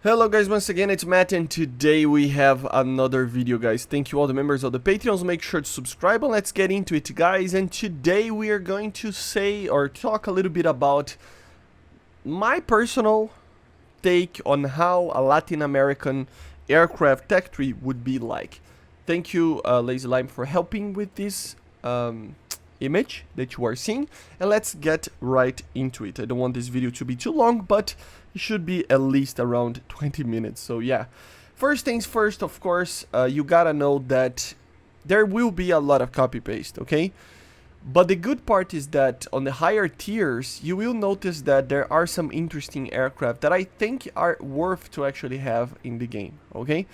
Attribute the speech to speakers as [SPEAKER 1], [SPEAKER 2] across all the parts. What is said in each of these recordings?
[SPEAKER 1] Hello guys, once again it's Matt, and today we have another video, guys. Thank you all the members of the Patreons. Make sure to subscribe and let's get into it, guys. And today we are going to say or talk a little bit about my personal take on how a Latin American aircraft tech tree would be like. Thank you Lazy Lime for helping with this image that you are seeing, and let's get right into it. I don't want this video to be too long, but it should be at least around 20 minutes. So yeah, first things first, of course, you gotta know that there will be a lot of copy paste, okay? But the good part is that on the higher tiers, you will notice that there are some interesting aircraft that I think are worth to actually have in the game, okay?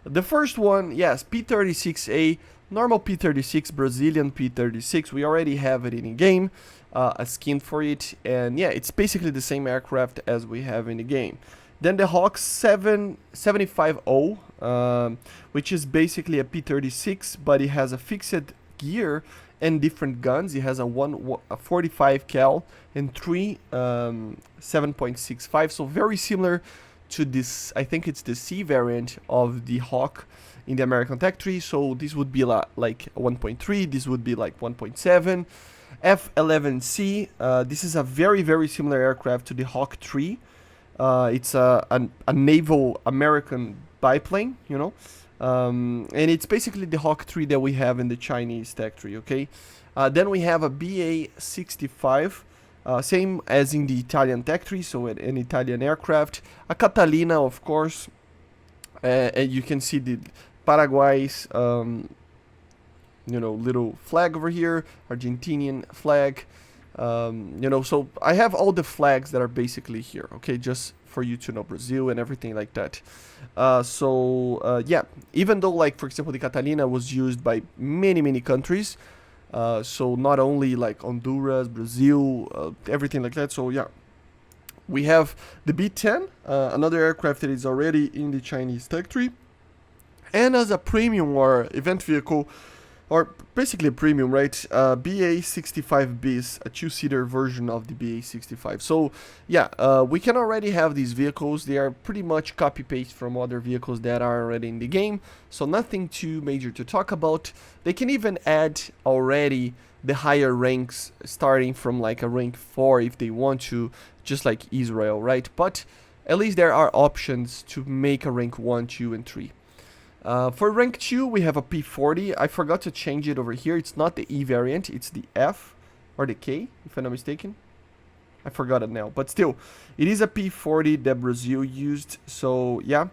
[SPEAKER 1] The first one, yes, P-36A, normal P-36, Brazilian P-36. We already have it in the game, a skin for it, and yeah, it's basically the same aircraft as we have in the game. Then the Hawk 750, which is basically a P-36, but it has a fixed gear and different guns. It has a 45 cal and three 7.65, so very similar to this. I think it's the C variant of the Hawk in the American tech tree. So this would be like 1.3, this would be like 1.7. F-11C, this is a very similar aircraft to the Hawk 3. It's a naval American biplane, you know, and it's basically the Hawk 3 that we have in the Chinese tech tree, okay? Then we have a BA-65, same as in the Italian tech tree, so an Italian aircraft. A Catalina, of course, and you can see the Paraguay's you know, little flag over here, Argentinian flag, you know, so I have all the flags that are basically here, okay, just for you to know, Brazil and everything like that. Yeah, even though, like, for example, the Catalina was used by many countries, so not only like Honduras, Brazil, everything like that. So yeah, we have the B-10, another aircraft that is already in the Chinese tech tree, and as a premium or event vehicle, or basically a premium, right? BA-65B is a two-seater version of the BA-65. So yeah, we can already have these vehicles. They are pretty much copy-paste from other vehicles that are already in the game, so nothing too major to talk about. They can even add already the higher ranks, starting from like a rank 4 if they want to, just like Israel, right? But at least there are options to make a rank 1, 2, and 3. For rank 2, we have a P40. I forgot to change it over here. It's not the E variant, it's the F or the K, if I'm not mistaken. I forgot it now, but still, it is a P40 that Brazil used. So yeah,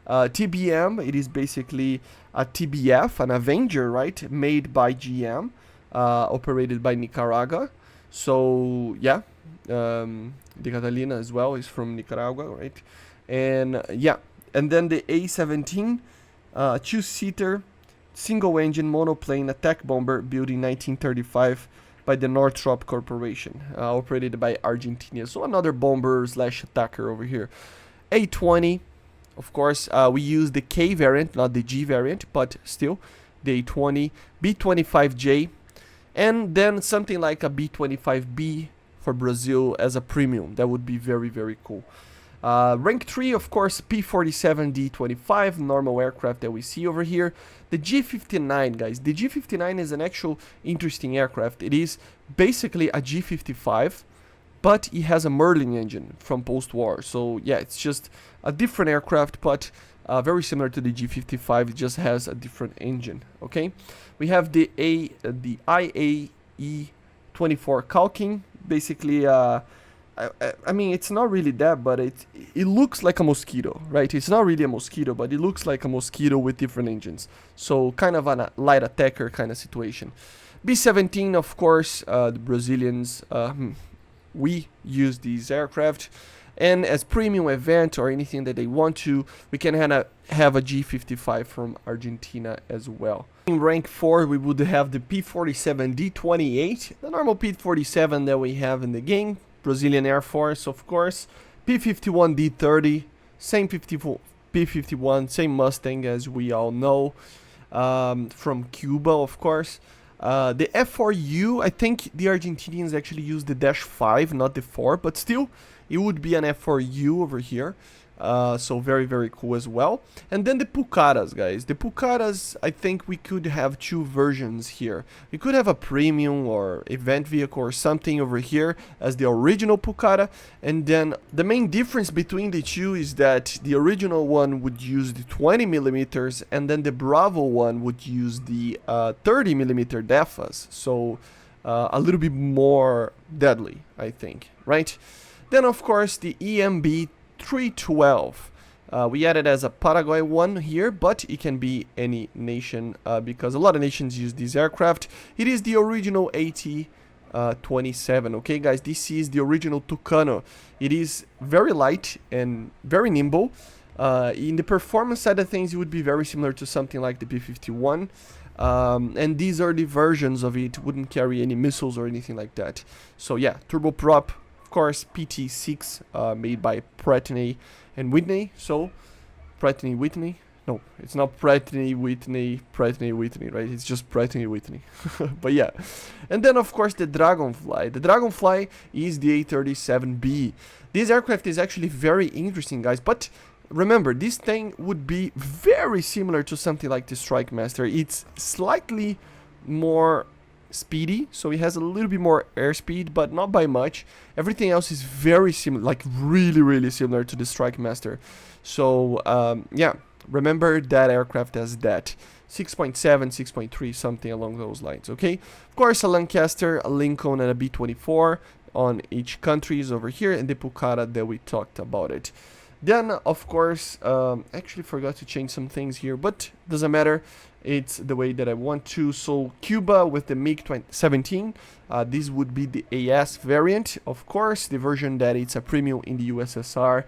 [SPEAKER 1] TBM, it is basically a TBF, an Avenger, right? Made by GM, operated by Nicaragua. So yeah, the Catalina as well is from Nicaragua, right? And yeah, and then the A-17. Two-seater, single-engine monoplane attack bomber built in 1935 by the Northrop Corporation, operated by Argentina. So another bomber slash attacker over here. A-20, of course, we use the K variant, not the G variant, but still, the A-20, B-25J, and then something like a B-25B for Brazil as a premium. That would be very cool. Rank 3, of course, P-47D-25, normal aircraft that we see over here. The G59, guys, the G59 is an actual interesting aircraft. It is basically a G55, but it has a Merlin engine from post-war. So yeah, it's just a different aircraft, but very similar to the G55. It just has a different engine, okay? We have the IAE-24 caulking, basically I mean, it's not really that, but it looks like a mosquito, right? It's not really a mosquito, but it looks like a mosquito with different engines. So kind of a light attacker kind of situation. B-17, of course, the Brazilians, we use these aircraft. And as premium event or anything that they want to, we can have a G55 from Argentina as well. In rank 4, we would have the P-47D-28, the normal P-47 that we have in the game. Brazilian Air Force, of course. P-51D-30, same P-51, same Mustang as we all know, from Cuba, of course. The F4U, I think the Argentinians actually use the -5, not the 4, but still, it would be an F4U over here. So very, very cool as well. And then the Pucaras, guys. The Pucaras, I think we could have two versions here. We could have a premium or event vehicle or something over here as the original Pucara. And then the main difference between the two is that the original one would use the 20mm, and then the Bravo one would use the 30mm DEFAs. So a little bit more deadly, I think, right? Then, of course, the EMB 312. We added as a Paraguay one here, but it can be any nation because a lot of nations use this aircraft. It is the original AT-27. Okay, guys, this is the original Tucano. It is very light and very nimble. In the performance side of things, it would be very similar to something like the P-51. And these early versions of it wouldn't carry any missiles or anything like that. So yeah, turboprop. Course, PT6 made by Pratt & Whitney. So Pratt & Whitney, no, it's not Pratt & Whitney, right? It's just Pratt & Whitney. But yeah, and then of course the Dragonfly. The Dragonfly is the A-37B. This aircraft is actually very interesting, guys, but remember, this thing would be very similar to something like the Strike Master. It's slightly more speedy, so it has a little bit more airspeed, but not by much. Everything else is very similar, like really similar to the Strike Master. So yeah, remember that aircraft as that 6.7, 6.3, something along those lines. Okay, of course, a Lancaster, a Lincoln, and a B-24 on each country is over here, and the Pucara that we talked about it. Then, of course, actually forgot to change some things here, but doesn't matter. It's the way that I want to. So Cuba with the MiG-17. This would be the AS variant, of course, the version that it's a premium in the USSR.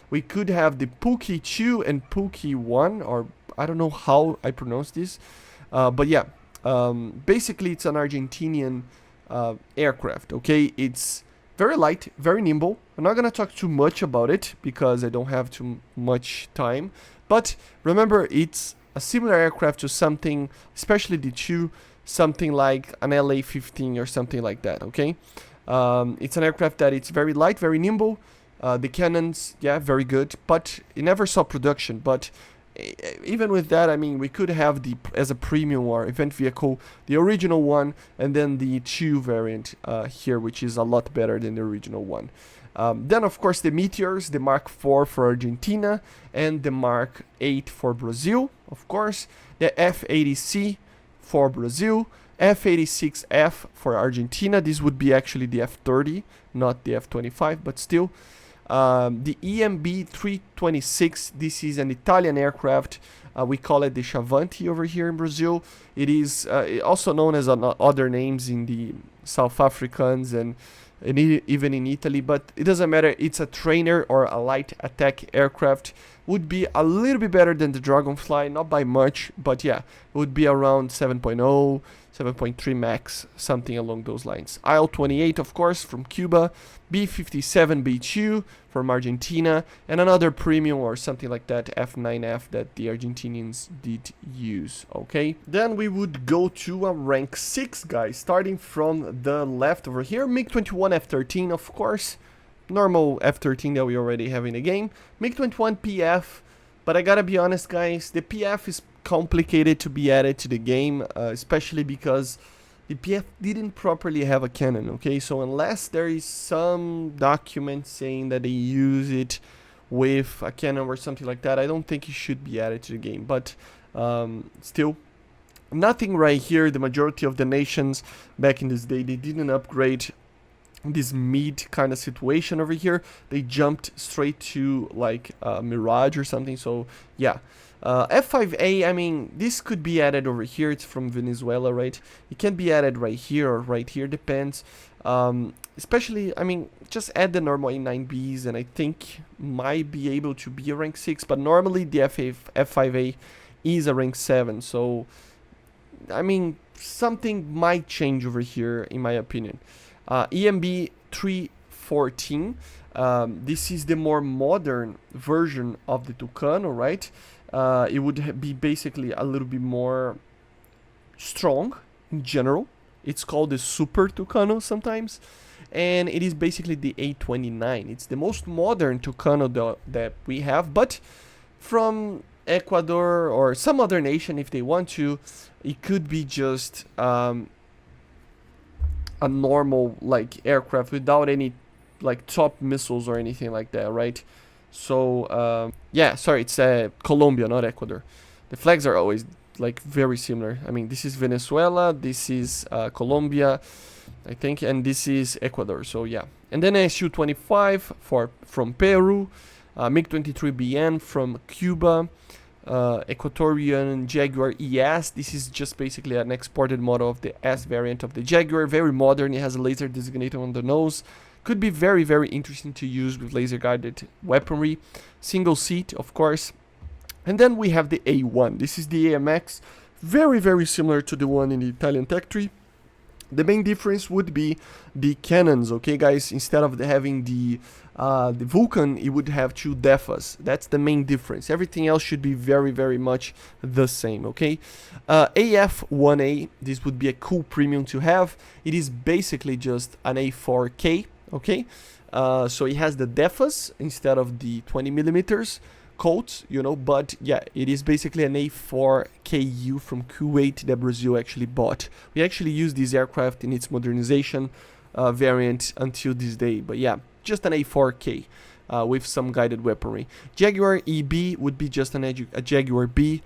[SPEAKER 1] We could have the Puki 2 and Puki 1, or I don't know how I pronounce this. But yeah, basically it's an Argentinian aircraft, okay? It's very light, very nimble. I'm not gonna talk too much about it because I don't have too much time. But remember, it's a similar aircraft to something, especially the two, something like an LA-15 or something like that, okay? It's an aircraft that it's very light, very nimble. The cannons, yeah, very good, but it never saw production. But even with that, I mean, we could have the, as a premium or event vehicle, the original one, and then the 2 variant here, which is a lot better than the original one. Then, of course, the Meteors, the Mark IV for Argentina, and the Mark VIII for Brazil, of course. The F-80C for Brazil, F-86F for Argentina. This would be actually the F-30, not the F-25, but still. The EMB 326, this is an Italian aircraft. We call it the Chavante over here in Brazil. It is also known as other names in the South Africans and even in Italy, but it doesn't matter. It's a trainer or a light attack aircraft. Would be a little bit better than the Dragonfly, not by much, but yeah, it would be around 7.0, 7.3 max, something along those lines. IL-28, of course, from Cuba, B-57B2 from Argentina, and another premium or something like that, F9F, that the Argentinians did use, okay? Then we would go to a rank 6, guys, starting from the left over here. MiG-21 F-13, of course, normal F-13 that we already have in the game. MiG-21 PF, but I gotta be honest, guys, the PF is complicated to be added to the game, especially because the PF didn't properly have a cannon, okay? So unless there is some document saying that they use it with a cannon or something like that, I don't think it should be added to the game. But still, nothing right here. The majority of the nations back in this day, they didn't upgrade this mid kind of situation over here. They jumped straight to like Mirage or something. So yeah, F5A, I mean, this could be added over here. It's from Venezuela, right? It can be added right here or right here, depends. Especially, I mean, just add the normal A9Bs and I think might be able to be a rank 6, but normally the F5A is a rank 7. So I mean, something might change over here in my opinion. EMB 314, this is the more modern version of the Tucano, right? It would be basically a little bit more strong in general. It's called the Super Tucano sometimes. and it is basically the A29. It's the most modern Tucano that we have, but from Ecuador or some other nation, if they want to, it could be just a normal like aircraft without any like top missiles or anything like that, right? So yeah, sorry, it's Colombia, not Ecuador. The flags are always like very similar. I mean, this is Venezuela, this is Colombia, I think, and this is Ecuador. So yeah, and then Su-25 from Peru, MiG-23BN from Cuba, Equatorian Jaguar ES. This is just basically an exported model of the S variant of the Jaguar. Very modern. It has a laser designator on the nose. Could be very, very interesting to use with laser guided weaponry. Single seat, of course. And then we have the A1. This is the AMX. Very, very similar to the one in the Italian Tech Tree. The main difference would be the cannons, okay guys? Instead of having the Vulcan, it would have 2 DEFAs. That's the main difference. Everything else should be very, very much the same, okay? AF1A, this would be a cool premium to have. It is basically just an A4K, okay? So it has the DEFAs instead of the 20 millimeters coats, you know, but yeah, it is basically an A4KU from Kuwait that Brazil actually bought. We actually use this aircraft in its modernization variant until this day, but yeah, just an A4K with some guided weaponry. Jaguar EB would be just a Jaguar B,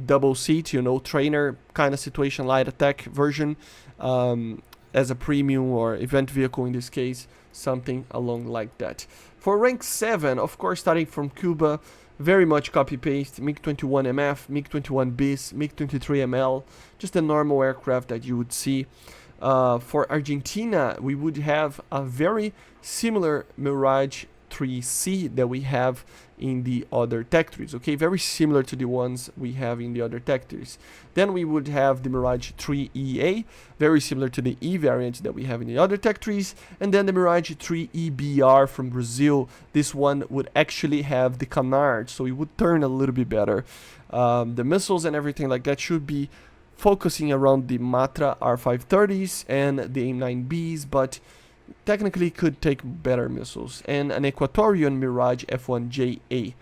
[SPEAKER 1] double seat, you know, trainer kind of situation, light attack version, as a premium or event vehicle in this case, something along like that. For rank 7, of course, starting from Cuba, very much copy-paste, MiG-21MF, MiG-21bis, MiG-23ML, just a normal aircraft that you would see. For Argentina, we would have a very similar Mirage 3C that we have in the other tech trees, okay? Very similar to the ones we have in the other tech trees. Then we would have the Mirage 3EA, very similar to the E variant that we have in the other tech trees. And then the Mirage 3EBR from Brazil. This one would actually have the canard, so it would turn a little bit better. The missiles and everything like that should be focusing around the Matra R530s and the AIM-9Bs, but technically could take better missiles. And an Equatorian Mirage F1JA.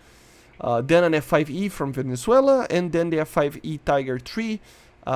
[SPEAKER 1] Then an F5E from Venezuela, and then the F5E Tiger III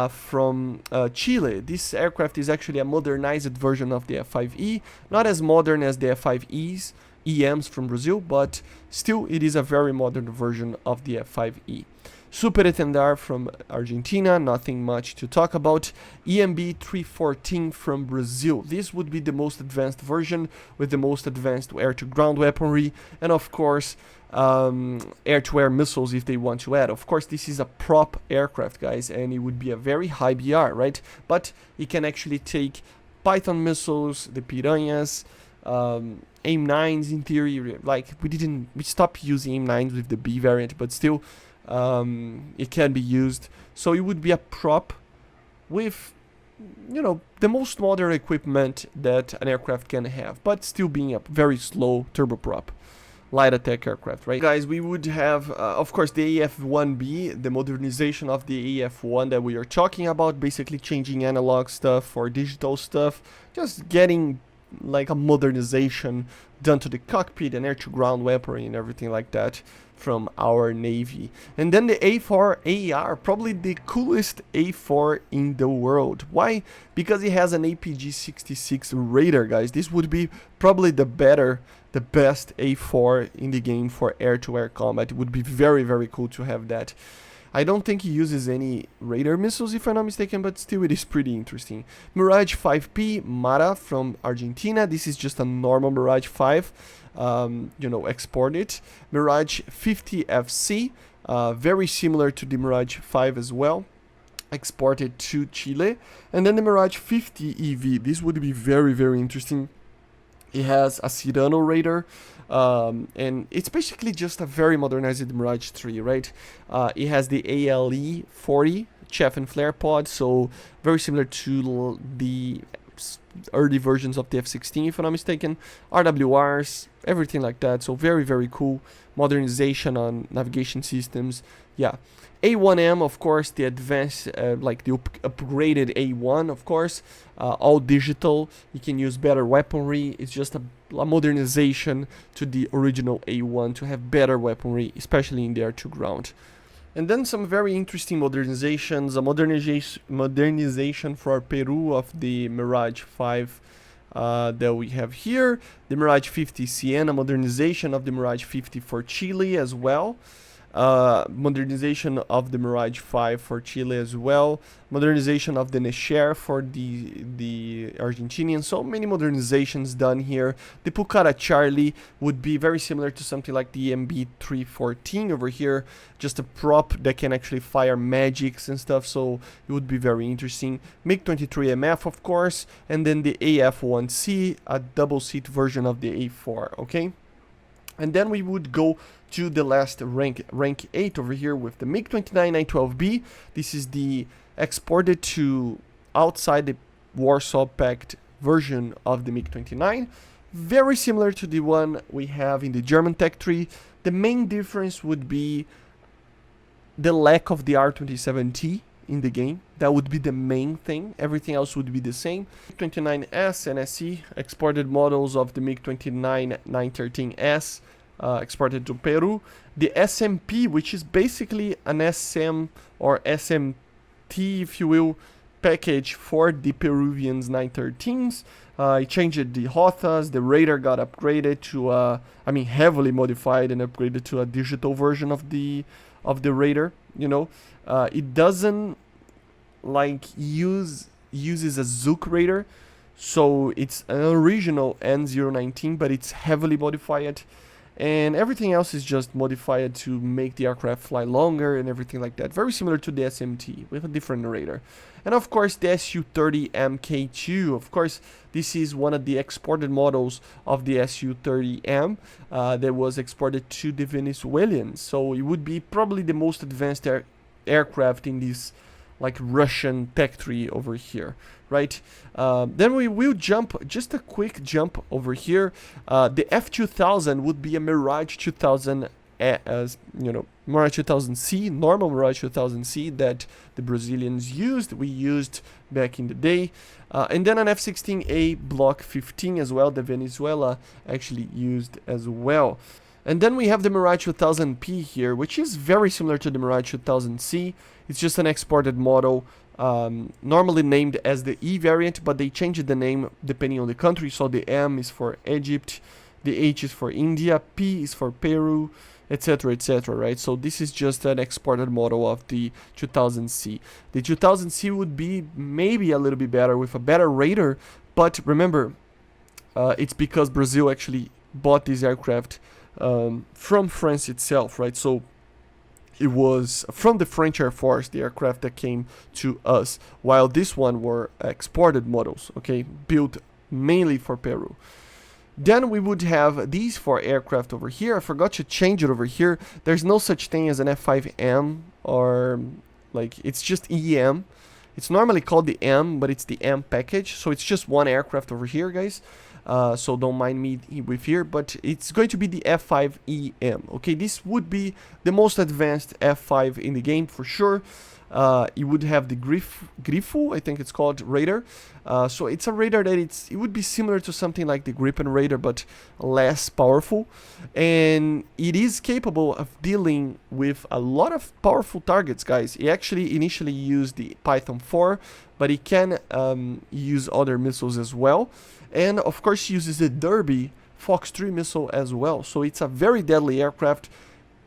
[SPEAKER 1] from Chile. This aircraft is actually a modernized version of the F5E, not as modern as the F5Es, EMs from Brazil, but still it is a very modern version of the F5E. Super Etendard from Argentina, nothing much to talk about. EMB 314 from Brazil. This would be the most advanced version with the most advanced air-to-ground weaponry, and of course air-to-air missiles if they want to add. Of course, this is a prop aircraft, guys, and it would be a very high BR, right? But it can actually take Python missiles, the Piranhas, AIM-9's in theory. Like we stopped using AIM-9's with the B variant, but still it can be used. So it would be a prop with, you know, the most modern equipment that an aircraft can have, but still being a very slow turboprop light attack aircraft, right? Guys, we would have of course the AF1B, the modernization of the AF1 that we are talking about, basically changing analog stuff for digital stuff, just getting like a modernization done to the cockpit and air-to-ground weaponry and everything like that from our Navy. And then the A4AR, probably the coolest A4 in the world. Why? Because it has an APG-66 radar, guys. This would be probably the best A4 in the game for air-to-air combat. It would be very, very cool to have that. I don't think he uses any radar missiles, if I'm not mistaken, but still it is pretty interesting. Mirage 5P Mara from Argentina. This is just a normal Mirage 5, you know, exported. Mirage 50 FC, very similar to the Mirage 5 as well, exported to Chile. And then the Mirage 50 EV. This would be very, very interesting. It has a Cyrano radar, and it's basically just a very modernized Mirage 3, right? It has the ALE 40 chaff and flare pod, so very similar to the early versions of the F-16, if I'm not mistaken, RWRs, everything like that. So very, very cool modernization on navigation systems. Yeah. A1M, of course, the advanced, like the upgraded A1, of course, all digital. You can use better weaponry. It's just a modernization to the original A1 to have better weaponry, especially in the air-to-ground. And then some very interesting modernizations. A modernization for Peru of the Mirage 5 that we have here. The Mirage 50 Siena, modernization of the Mirage 50 for Chile as well. Modernization of the Mirage 5 for Chile as well. Modernization of the Necher for the Argentinian. So many modernizations done here. The Pucara Charlie would be very similar to something like the MB314 over here. Just a prop that can actually fire magics and stuff. So it would be very interesting. MiG-23MF, of course. And then the AF-1C, a double-seat version of the A4, okay? And then we would go to the last rank 8 over here with the MiG29 912B. This is the exported to outside the Warsaw Pact version of the MiG29. Very similar to the one we have in the German Tech Tree. The main difference would be the lack of the R27T in the game. That would be the main thing. Everything else would be the same. MiG29S and SE, exported models of the MiG29 913S, exported to Peru. The SMP, which is basically an SM or SMT, if you will, package for the Peruvians 913s. It changed the HOTAs, the radar got upgraded to, heavily modified and upgraded to a digital version of the radar, you know. It doesn't like uses a Zook radar, so it's an original N019, but it's heavily modified, and everything else is just modified to make the aircraft fly longer and everything like that. Very similar to the SMT with a different radar. And of course the Su-30 Mk2, of course this is one of the exported models of the Su-30M that was exported to the Venezuelans. So it would be probably the most advanced aircraft in this like Russian tech tree over here, right? Then we will jump, just a quick jump over here. The F2000 would be a Mirage 2000, as you know, Mirage 2000C, normal Mirage 2000C that the Brazilians used, we used back in the day. And then an F-16A Block 15 as well, the Venezuela actually used as well. And then we have the Mirage 2000P here, which is very similar to the Mirage 2000C. It's just an exported model, normally named as the E variant, but they changed the name depending on the country. So the M is for Egypt, the H is for India, P is for Peru, etc, etc, right? So this is just an exported model of the 2000C. The 2000C would be maybe a little bit better with a better radar, but remember, it's because Brazil actually bought this aircraft from France itself, right? So it was from the French Air Force, the aircraft that came to us, while this one were exported models, okay, built mainly for Peru. Then we would have these 4 aircraft over here. I forgot to change it over here. There's no such thing as an F5M, or like, it's just EM. It's normally called the M, but it's the M package, so it's just one aircraft over here, guys. So don't mind me with here, but it's going to be the F5EM. Okay, this would be the most advanced F5 in the game for sure. You would have the Grifo, I think it's called, radar. So it's a radar that it would be similar to something like the Gripen radar, but less powerful. And it is capable of dealing with a lot of powerful targets, guys. It actually initially used the Python 4, but it can use other missiles as well. And of course uses the Derby Fox 3 missile as well. So it's a very deadly aircraft.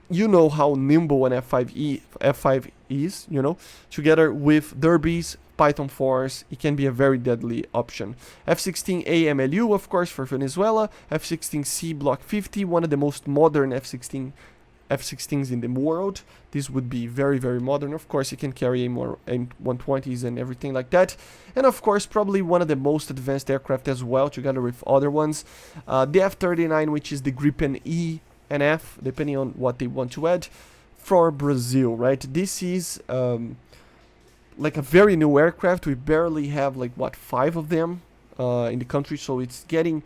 [SPEAKER 1] You know how nimble an F5 is, you know. Together with Derbies, Python 4s, it can be a very deadly option. F-16A MLU, of course, for Venezuela. F-16C Block 50, one of the most modern F-16s in the world. This would be very, very modern. Of course, it can carry more M120s and everything like that. And of course, probably one of the most advanced aircraft as well, together with other ones. The F-39, which is the Gripen E and F, depending on what they want to add, for Brazil, right? This is like a very new aircraft. We barely have like, what, 5 of them in the country, so it's getting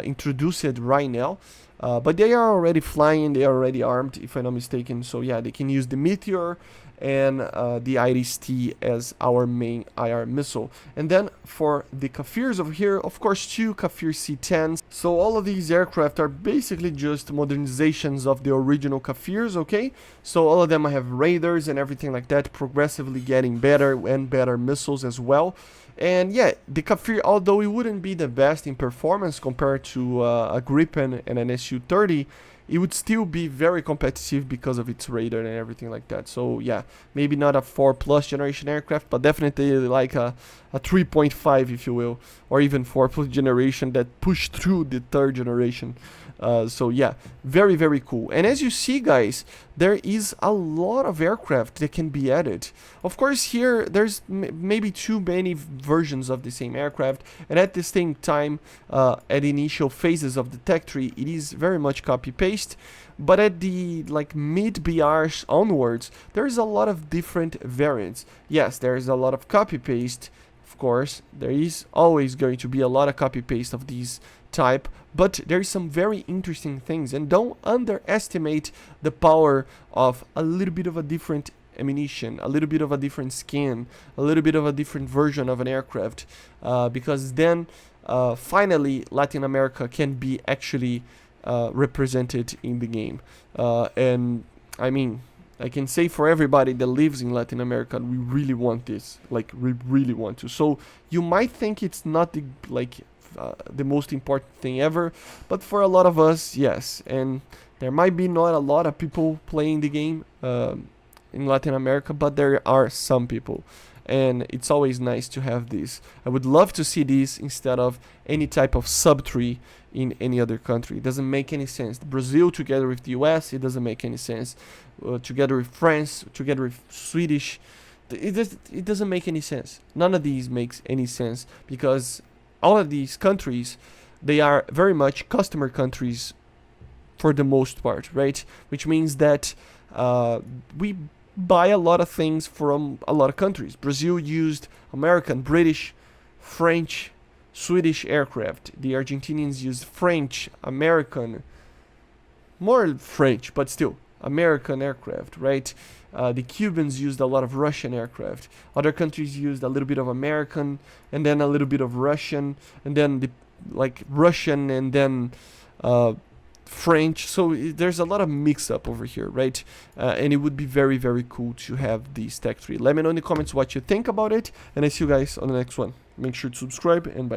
[SPEAKER 1] introduced right now. But they are already flying, they are already armed, if I'm not mistaken. So yeah, they can use the Meteor and the IRIS-T as our main IR missile. And then for the Kafirs over here, of course, 2 Kafir C-10s. So all of these aircraft are basically just modernizations of the original Kafirs, okay? So all of them have radars and everything like that, progressively getting better and better missiles as well. And yeah, the Kafir, although it wouldn't be the best in performance compared to a Gripen and an Su-30, it would still be very competitive because of its radar and everything like that. So yeah, maybe not a 4+ generation aircraft, but definitely like a 3.5, if you will, or even 4+ generation that pushed through the 3rd generation. So yeah, very, very cool. And as you see, guys, there is a lot of aircraft that can be added. Of course, here there's maybe too many versions of the same aircraft, and at the same time, at the initial phases of the tech tree, it is very much copy-paste. But at the like mid-BRs onwards, there's a lot of different variants. Yes, there's a lot of copy-paste. Of course, there is always going to be a lot of copy-paste of these type, but there's some very interesting things, and don't underestimate the power of a little bit of a different ammunition, a little bit of a different skin, a little bit of a different version of an aircraft, because then finally Latin America can be actually represented in the game. And I mean, I can say for everybody that lives in Latin America, we really want this, like we really want to. So you might think it's not the the most important thing ever, but for a lot of us, yes. And there might be not a lot of people playing the game in Latin America, but there are some people, and it's always nice to have this. I would love to see this instead of any type of sub-tree in any other country. It doesn't make any sense. Brazil together with the US, it doesn't make any sense. Together with France, together with Swedish, it doesn't make any sense. None of these makes any sense, because all of these countries, they are very much customer countries for the most part, right? Which means that we buy a lot of things from a lot of countries. Brazil used American, British, French, Swedish aircraft. The Argentinians used French, American, more French, but still American aircraft, right? The Cubans used a lot of Russian aircraft. Other countries used a little bit of American, and then a little bit of Russian, and then Russian, and then French. So there's a lot of mix-up over here, right? And it would be very, very cool to have this tech tree. Let me know in the comments what you think about it, and I see you guys on the next one. Make sure to subscribe, and bye.